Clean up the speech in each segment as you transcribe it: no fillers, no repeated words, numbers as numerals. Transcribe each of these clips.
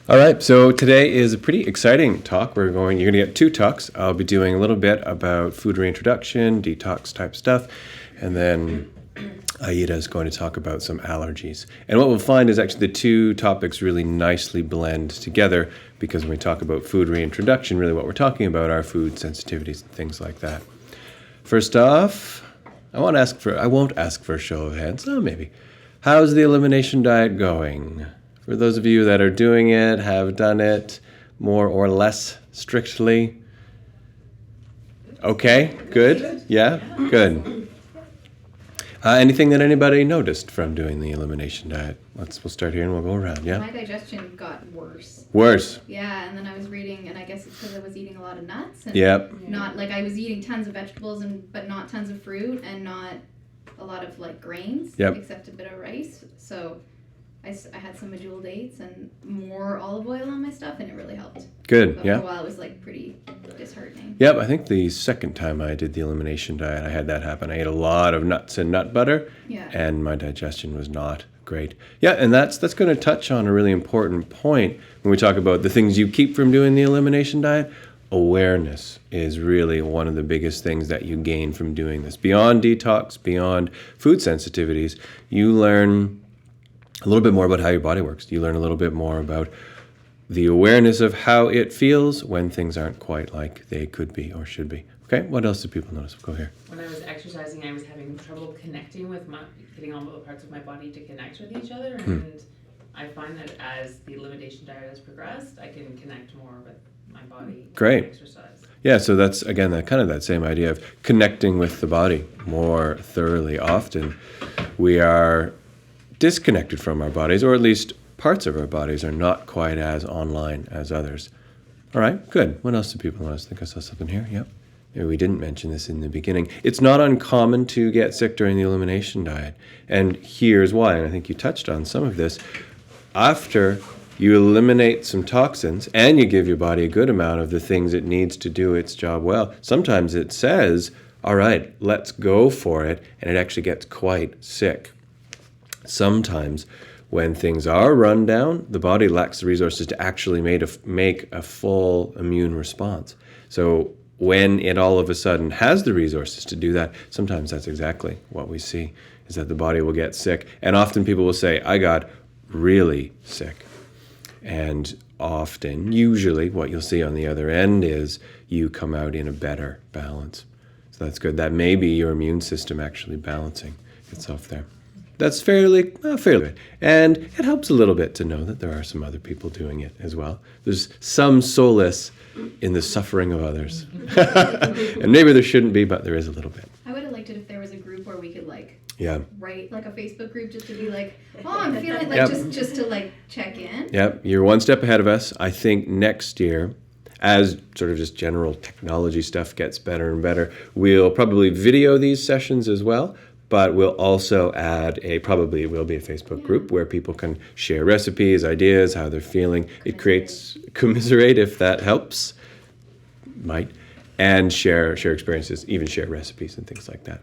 All right, so today is a pretty exciting talk. You're going to get two talks. I'll be doing a little bit about food reintroduction, detox type stuff, and then Aida is going to talk about some allergies. And what we'll find is actually the two topics really nicely blend together, because when we talk about food reintroduction, really what we're talking about are food sensitivities and things like that. First off, I won't ask for a show of hands. Oh, maybe. How's the elimination diet going? For those of you that are doing it, have done it more or less strictly. Okay, good. Yeah, good. Anything that anybody noticed from doing the elimination diet? We'll start here and we'll go around. Yeah. My digestion got worse. Worse. Yeah, and then I was reading, and I guess it's because I was eating a lot of nuts. And Yep. Not like I was eating tons of vegetables, but not tons of fruit, and not a lot of like grains. Yep. Except a bit of rice. So I had some medjool dates and more olive oil on my stuff, and it really helped. Good. But yeah. for a while, it was like pretty disheartening. Yep. I think the second time I did the elimination diet, I had that happen. I ate a lot of nuts and nut butter. Yeah. And my digestion was not great. Yeah, and that's going to touch on a really important point when we talk about the things you keep from doing the elimination diet. Awareness is really one of the biggest things that you gain from doing this. Beyond detox, beyond food sensitivities, you learn a little bit more about how your body works. You learn a little bit more about the awareness of how it feels when things aren't quite like they could be or should be. Okay, what else do people notice? We'll go here. When I was exercising, I was having trouble connecting with getting all the parts of my body to connect with each other. And I find that as the elimination diet has progressed, I can connect more with my body. Great. Exercise. Yeah, so that's, again, that same idea of connecting with the body more thoroughly. Often we are disconnected from our bodies, or at least parts of our bodies are not quite as online as others. All right, good. What else do people notice? I think I saw something here. Yep. Maybe we didn't mention this in the beginning. It's not uncommon to get sick during the elimination diet. And here's why, and I think you touched on some of this. After you eliminate some toxins and you give your body a good amount of the things it needs to do its job well, sometimes it says, all right, let's go for it, and it actually gets quite sick. Sometimes when things are run down, the body lacks the resources to actually make a full immune response. So when it all of a sudden has the resources to do that, sometimes that's exactly what we see, is that the body will get sick. And often people will say, I got really sick. And often, usually, what you'll see on the other end is you come out in a better balance. So that's good. That may be your immune system actually balancing itself there. That's fairly good. And it helps a little bit to know that there are some other people doing it as well. There's some solace in the suffering of others. And maybe there shouldn't be, but there is a little bit. I would have liked it if there was a group where we could Yeah. write like a Facebook group just to be like, oh, I'm feeling like Yep. just to like check in. Yep, you're one step ahead of us. I think next year, as sort of just general technology stuff gets better and better, we'll probably video these sessions as well. But we'll also add it will be a Facebook group where people can share recipes, ideas, how they're feeling. It creates commiserate if that helps, and share experiences, even share recipes and things like that.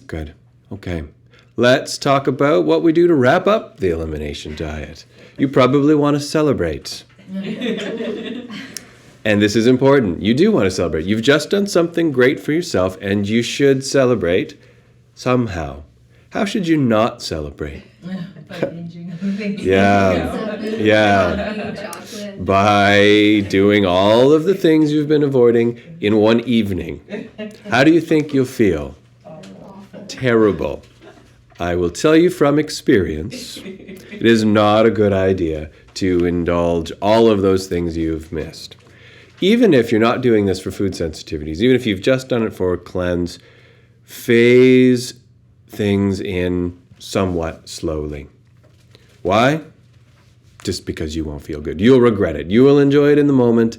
Good. Okay. Let's talk about what we do to wrap up the elimination diet. You probably want to celebrate. And this is important. You do want to celebrate. You've just done something great for yourself, and you should celebrate. Somehow. How should you not celebrate? By binging on things. Yeah. Chocolate. By doing all of the things you've been avoiding in one evening. How do you think you'll feel? Awful. Terrible. I will tell you from experience, it is not a good idea to indulge all of those things you've missed. Even if you're not doing this for food sensitivities, even if you've just done it for a cleanse, phase things in somewhat slowly. Why? Just because you won't feel good. You'll regret it. You will enjoy it in the moment,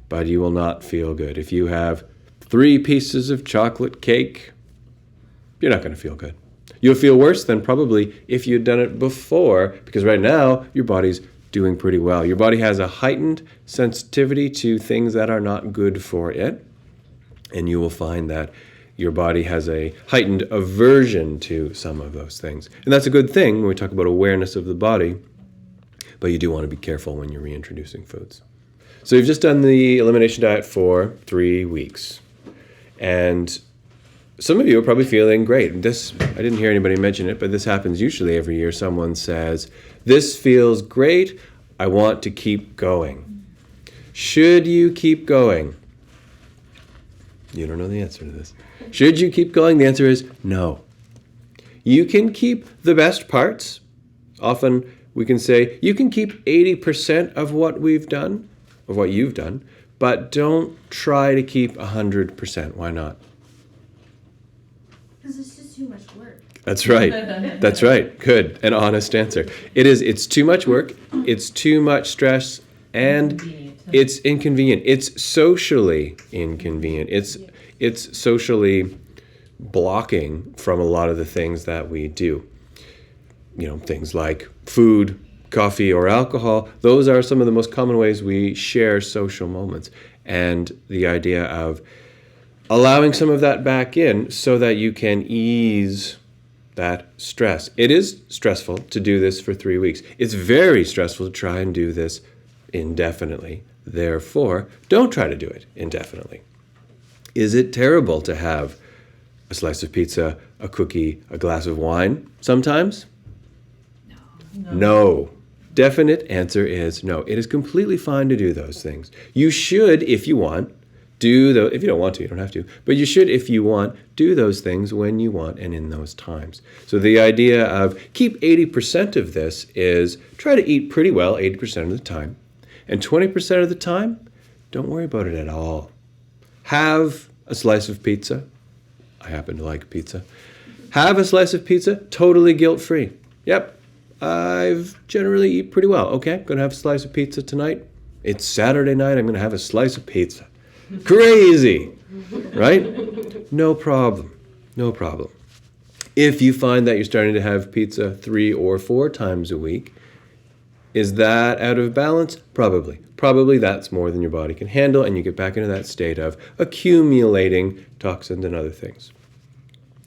but you will not feel good. If you have 3 pieces of chocolate cake, you're not going to feel good. You'll feel worse than probably if you'd done it before, because right now your body's doing pretty well. Your body has a heightened sensitivity to things that are not good for it, and you will find that your body has a heightened aversion to some of those things. And that's a good thing when we talk about awareness of the body. but you do want to be careful when you're reintroducing foods. So you've just done the elimination diet for 3 weeks. And some of you are probably feeling great. I didn't hear anybody mention it, but this happens usually every year. Someone says, "This feels great. I want to keep going." Should you keep going? You don't know the answer to this. Should you keep going? The answer is no. You can keep the best parts. Often we can say, you can keep 80% of what we've done, of what you've done, but don't try to keep 100%. Why not? Because it's just too much work. That's right. That's right. Good. An honest answer. It is. It's too much work. It's too much stress. And Inconvenient. it's inconvenient. It's socially inconvenient. It's socially blocking from a lot of the things that we do. Things like food, coffee, or alcohol. Those are some of the most common ways we share social moments. And the idea of allowing some of that back in so that you can ease that stress. It is stressful to do this for 3 weeks. It's very stressful to try and do this indefinitely. Therefore, don't try to do it indefinitely. Is it terrible to have a slice of pizza, a cookie, a glass of wine sometimes? No. Definite answer is no. It is completely fine to do those things. You should, if you want, if you don't want to, you don't have to, but you should, if you want, do those things when you want and in those times. So the idea of keep 80% of this is try to eat pretty well 80% of the time. And 20% of the time, don't worry about it at all. Have a slice of pizza. I happen to like pizza. Have a slice of pizza, totally guilt-free. Yep, I've generally eat pretty well. Okay, I'm going to have a slice of pizza tonight. It's Saturday night, I'm going to have a slice of pizza. Crazy, right? No problem. No problem. If you find that you're starting to have pizza 3 or 4 times a week, is that out of balance? Probably. Probably that's more than your body can handle, and you get back into that state of accumulating toxins and other things.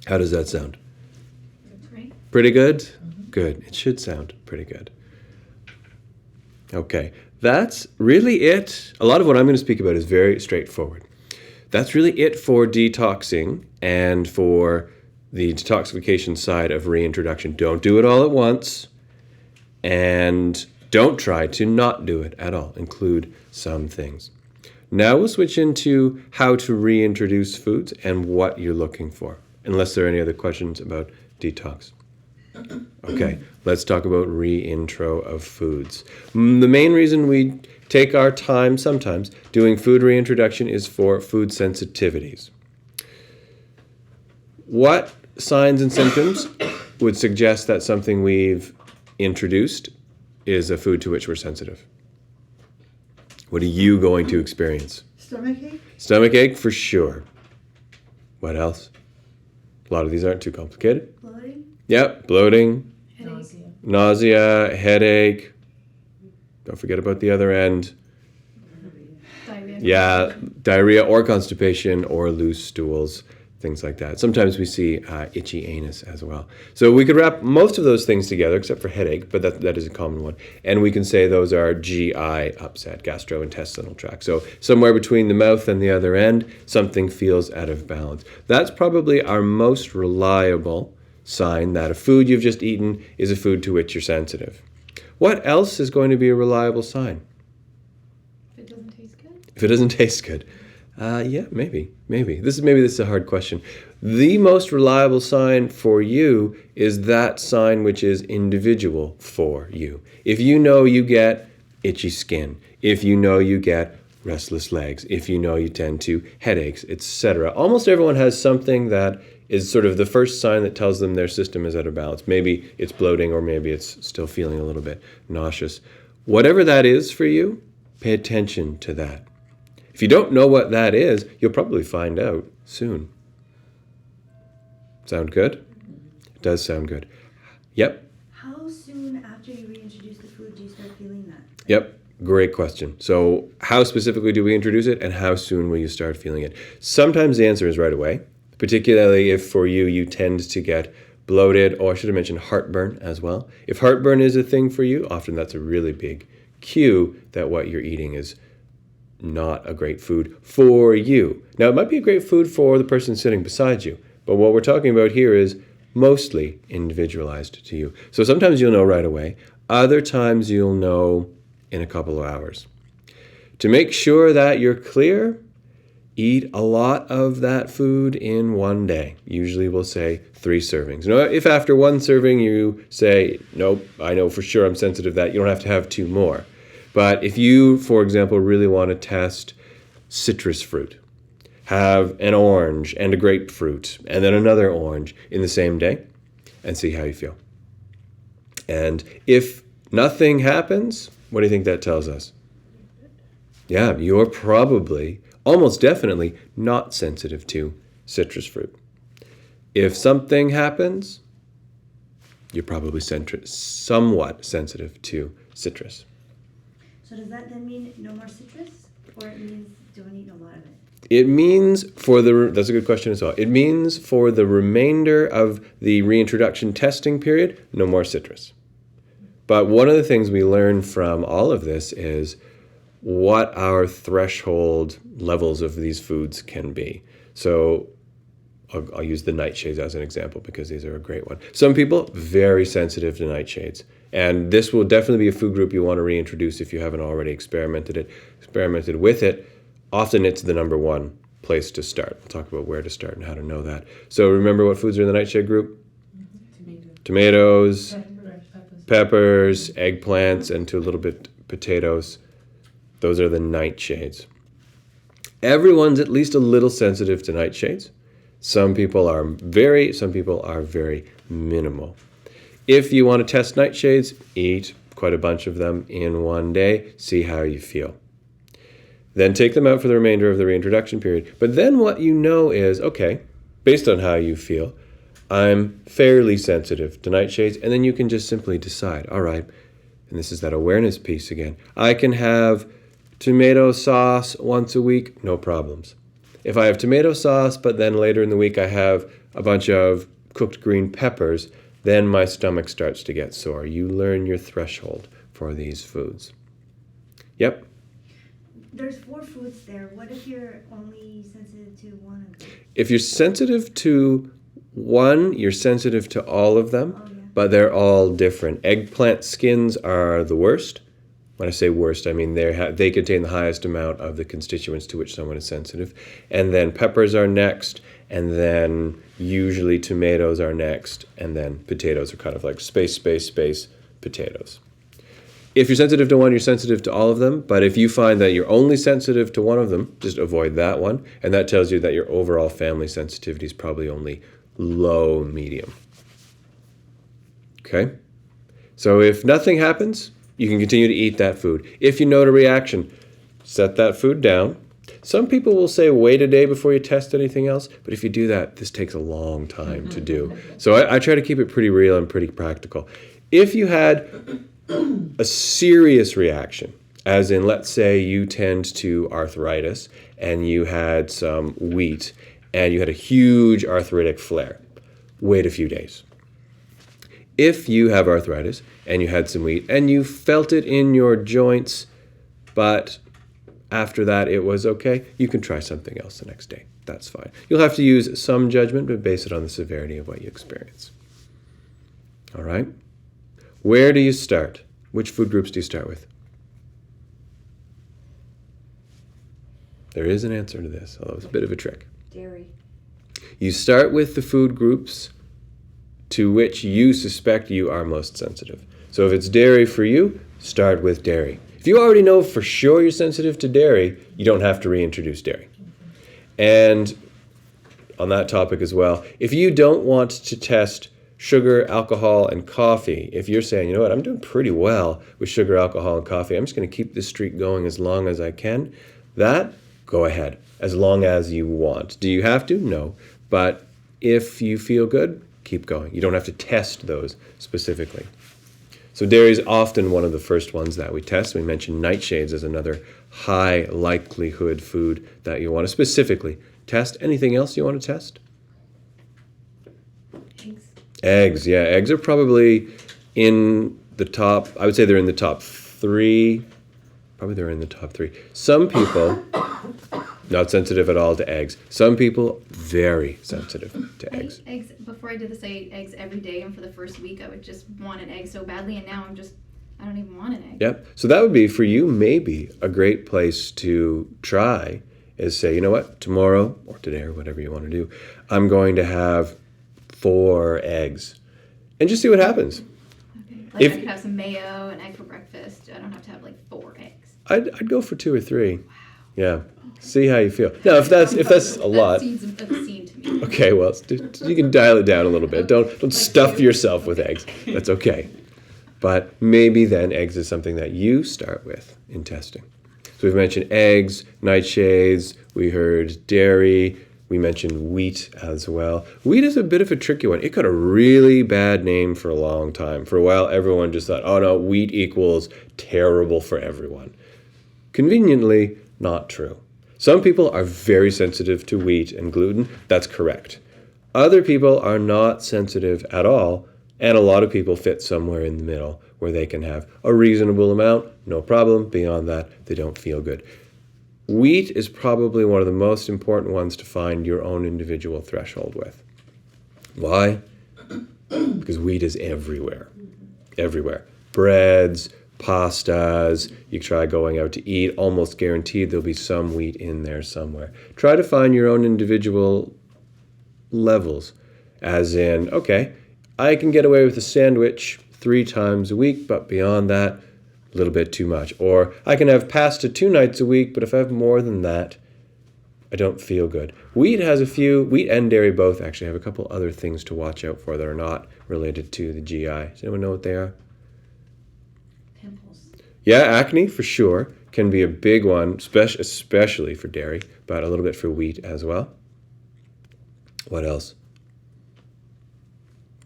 How does that sound? Right? Pretty good? Mm-hmm. Good. It should sound pretty good. Okay. That's really it. A lot of what I'm going to speak about is very straightforward. That's really it for detoxing and for the detoxification side of reintroduction. Don't do it all at once, and don't try to not do it at all. Include some things. Now we'll switch into how to reintroduce foods and what you're looking for, unless there are any other questions about detox. Okay, let's talk about reintro of foods. The main reason we take our time sometimes doing food reintroduction is for food sensitivities. What signs and symptoms would suggest that something we've introduced is a food to which we're sensitive? What are you going to experience? Stomachache? Stomachache for sure. What else? A lot of these aren't too complicated. Bloating? Yep, bloating, Nausea. nausea, headache. Don't forget about the other end. Diarrhea. Yeah, diarrhea or constipation or loose stools, things like that. Sometimes we see itchy anus as well. So we could wrap most of those things together, except for headache, but that is a common one. And we can say those are GI upset, gastrointestinal tract. So somewhere between the mouth and the other end, something feels out of balance. That's probably our most reliable sign that a food you've just eaten is a food to which you're sensitive. What else is going to be a reliable sign? If it doesn't taste good. If it doesn't taste good. Yeah, maybe. This is a hard question. The most reliable sign for you is that sign which is individual for you. If you know you get itchy skin, if you know you get restless legs, if you know you tend to headaches, etc. Almost everyone has something that is sort of the first sign that tells them their system is out of balance. Maybe it's bloating, or maybe it's still feeling a little bit nauseous. Whatever that is for you, pay attention to that. If you don't know what that is, you'll probably find out soon. Sound good? It does sound good. Yep. How soon after you reintroduce the food do you start feeling that? Yep. Great question. So how specifically do we introduce it, and how soon will you start feeling it? Sometimes the answer is right away, particularly if for you tend to get bloated, or I should have mentioned heartburn as well. If heartburn is a thing for you, often that's a really big cue that what you're eating is not a great food for you. Now, it might be a great food for the person sitting beside you, but what we're talking about here is mostly individualized to you. So sometimes you'll know right away. Other times you'll know in a couple of hours. To make sure that you're clear, eat a lot of that food in one day. Usually we'll say 3 servings. Now, if after 1 serving you say, nope, I know for sure I'm sensitive to that, you don't have to have 2 more. But if you, for example, really want to test citrus fruit, have an orange and a grapefruit and then another orange in the same day and see how you feel. And if nothing happens, what do you think that tells us? Yeah, you're probably, almost definitely, not sensitive to citrus fruit. If something happens, you're probably somewhat sensitive to citrus. So does that then mean no more citrus? Or it means don't eat a lot of it? It means that's a good question as well. It means for the remainder of the reintroduction testing period, no more citrus. But one of the things we learn from all of this is what our threshold levels of these foods can be. So I'll use the nightshades as an example because these are a great one. Some people, very sensitive to nightshades. And this will definitely be a food group you want to reintroduce if you haven't already experimented with it. Often it's the number one place to start. We'll talk about where to start and how to know that. So remember what foods are in the nightshade group? Tomatoes, peppers, eggplants, and to a little bit potatoes. Those are the nightshades. Everyone's at least a little sensitive to nightshades. Some people are very minimal. If you want to test nightshades, eat quite a bunch of them in one day. See how you feel. Then take them out for the remainder of the reintroduction period. But then what you know is, okay, based on how you feel, I'm fairly sensitive to nightshades. And then you can just simply decide, all right, and this is that awareness piece again. I can have tomato sauce once a week, no problems. If I have tomato sauce, but then later in the week I have a bunch of cooked green peppers, then my stomach starts to get sore. You learn your threshold for these foods. Yep. There's 4 foods there. What if you're only sensitive to one of them? If you're sensitive to one, you're sensitive to all of them, Oh, yeah. but they're all different. Eggplant skins are the worst. When I say worst, I mean they contain the highest amount of the constituents to which someone is sensitive. And then peppers are next, and then usually tomatoes are next, and then potatoes are kind of like space, potatoes. If you're sensitive to one, you're sensitive to all of them. But if you find that you're only sensitive to one of them, just avoid that one. And that tells you that your overall family sensitivity is probably only low, medium. Okay? So if nothing happens, you can continue to eat that food. If you note a reaction, set that food down. Some people will say wait a day before you test anything else, but if you do that, this takes a long time to do. So I try to keep it pretty real and pretty practical. If you had a serious reaction, as in let's say you tend to arthritis and you had some wheat and you had a huge arthritic flare, wait a few days. If you have arthritis and you had some wheat and you felt it in your joints, but after that it was okay, you can try something else the next day. That's fine. You'll have to use some judgment, but base it on the severity of what you experience. All right? Where do you start? Which food groups do you start with? There is an answer to this, although it's a bit of a trick. Dairy. You start with the food groups to which you suspect you are most sensitive. So if it's dairy for you, start with dairy. If you already know for sure you're sensitive to dairy, you don't have to reintroduce dairy. And on that topic as well, if you don't want to test sugar, alcohol, and coffee, if you're saying, you know what, I'm doing pretty well with sugar, alcohol, and coffee, I'm just going to keep this streak going as long as I can, that, go ahead, as long as you want. Do you have to? No. But if you feel good, keep going. You don't have to test those specifically. So dairy is often one of the first ones that we test. We mentioned nightshades as another high likelihood food that you want to specifically test. Anything else you want to test? Eggs. Eggs, yeah. Eggs are probably in the top, I would say they're in the top 3. Probably they're in the top 3. Some people, not sensitive at all to eggs. Some people, very sensitive to I eggs. ate eggs before I did this. I ate eggs every day, and for the first week, I would just want an egg so badly, and now I don't even want an egg. Yep. So that would be, for you, maybe a great place to try is say, you know what, tomorrow or today or whatever you want to do, I'm going to have 4 eggs. And just see what happens. Okay. Like If- I could have some mayo, an egg for breakfast. I don't have to have like 4 eggs. I'd go for 2 or 3. Yeah. See how you feel. Now, if that's a lot, That seems obscene to me. okay, well, you can dial it down a little bit. Don't stuff yourself with eggs. That's okay. But maybe then eggs is something that you start with in testing. So we've mentioned eggs, nightshades, we heard dairy, we mentioned wheat as well. Wheat is a bit of a tricky one. It got a really bad name for a long time. For a while, everyone just thought, oh no, wheat equals terrible for everyone. Conveniently, not true. Some people are very sensitive to wheat and gluten. That's correct. Other people are not sensitive at all, and a lot of people fit somewhere in the middle where they can have a reasonable amount, no problem. Beyond that, they don't feel good. Wheat is probably one of the most important ones to find your own individual threshold with. Why? Because wheat is everywhere. Everywhere. Breads, pastas, you try going out to eat, almost guaranteed there'll be some wheat in there somewhere. Try to find your own individual levels, as in, okay, I can get away with a sandwich 3 times a week, but beyond that, a little bit too much. Or I can have pasta 2 nights a week, but if I have more than that, I don't feel good. Wheat and dairy both actually have a couple other things to watch out for that are not related to the GI. Does anyone know what they are? Pimples. Yeah, acne for sure can be a big one, especially for dairy, but a little bit for wheat as well. What else?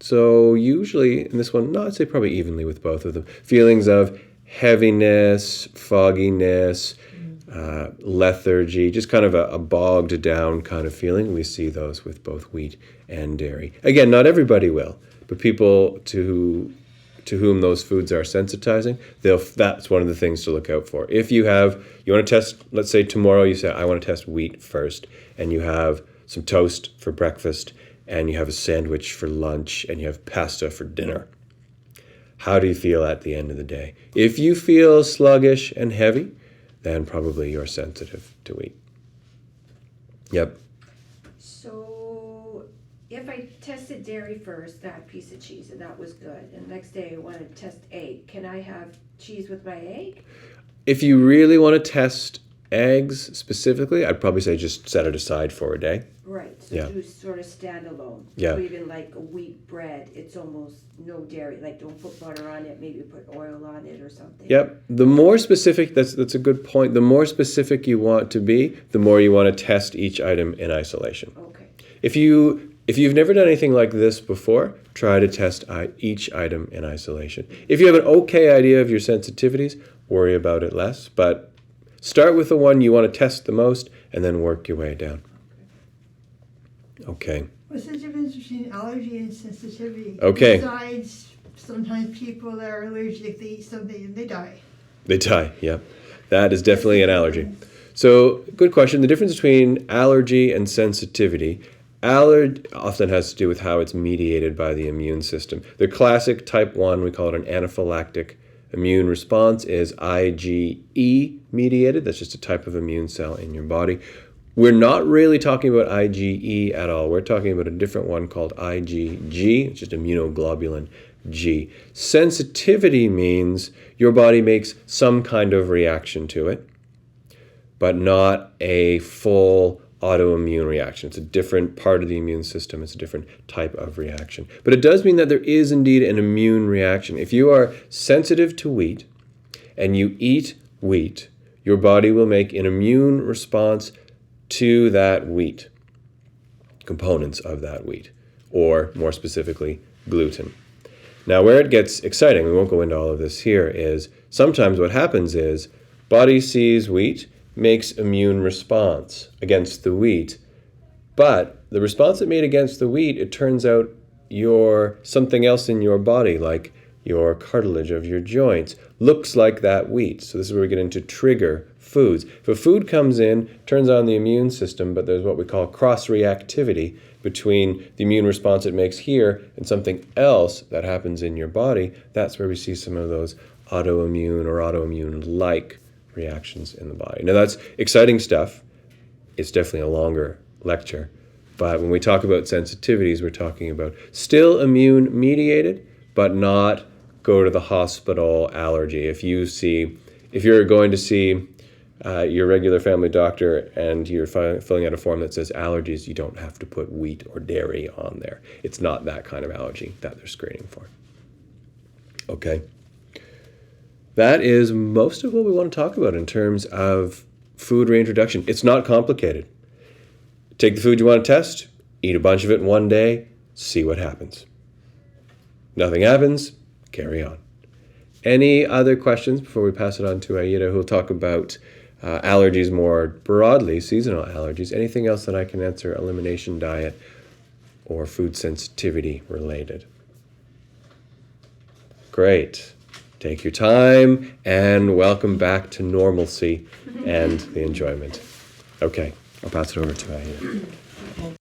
So usually in this one, no, I'd say probably evenly with both of them. Feelings of heaviness, fogginess, lethargy, just kind of a bogged down kind of feeling. We see those with both wheat and dairy. Again, not everybody will, but people to whom those foods are sensitizing, that's one of the things to look out for. If you want to test, let's say tomorrow you say, I want to test wheat first, and you have some toast for breakfast, and you have a sandwich for lunch, and you have pasta for dinner. How do you feel at the end of the day? If you feel sluggish and heavy, then probably you're sensitive to wheat. Yep. So if I tested dairy first, that piece of cheese, and that was good, and the next day I want to test egg, can I have cheese with my egg? If you really want to test eggs specifically, I'd probably say just set it aside for a day. Right, so Yeah. do sort of standalone. Yeah. So even like a wheat bread, it's almost no dairy, like don't put butter on it, maybe put oil on it or something. Yep. The more specific, that's a good point. The more specific you want to be, the more you want to test each item in isolation. Okay. If you've never done anything like this before, try to test each item in isolation. If you have an okay idea of your sensitivities, worry about it less. But start with the one you want to test the most, and then work your way down. Okay. What's the difference between allergy and sensitivity? Okay. Besides, sometimes people that are allergic, they eat something and they die. They die, yeah. That is definitely an allergy. So, good question. The difference between allergy and sensitivity. Allergy often has to do with how it's mediated by the immune system. The classic type 1, we call it an anaphylactic immune response, is IgE mediated. That's just a type of immune cell in your body. We're not really talking about IgE at all. We're talking about a different one called IgG. It's just immunoglobulin G. Sensitivity means your body makes some kind of reaction to it, but not a full autoimmune reaction. It's a different part of the immune system. It's a different type of reaction. But it does mean that there is indeed an immune reaction. If you are sensitive to wheat and you eat wheat, your body will make an immune response to that wheat, components of that wheat, or more specifically, gluten. Now, where it gets exciting, we won't go into all of this here, is sometimes what happens is body sees wheat, makes immune response against the wheat, but the response it made against the wheat, it turns out, your something else in your body, like your cartilage of your joints, looks like that wheat. So this is where we get into trigger foods. If a food comes in, turns on the immune system, but there's what we call cross-reactivity between the immune response it makes here and something else that happens in your body, that's where we see some of those autoimmune or autoimmune-like reactions in the body. Now that's exciting stuff. It's definitely a longer lecture. But when we talk about sensitivities, we're talking about still immune-mediated, but not go to the hospital allergy. If you're going to see your regular family doctor and you're filling out a form that says allergies, you don't have to put wheat or dairy on there. It's not that kind of allergy that they're screening for. Okay. That is most of what we want to talk about in terms of food reintroduction. It's not complicated. Take the food you want to test, eat a bunch of it in one day, see what happens. Nothing happens, carry on. Any other questions before we pass it on to Aida, who will talk about allergies more broadly, seasonal allergies? Anything else that I can answer, elimination diet or food sensitivity related? Great. Take your time and welcome back to normalcy and the enjoyment. Okay, I'll pass it over to Aida. Okay.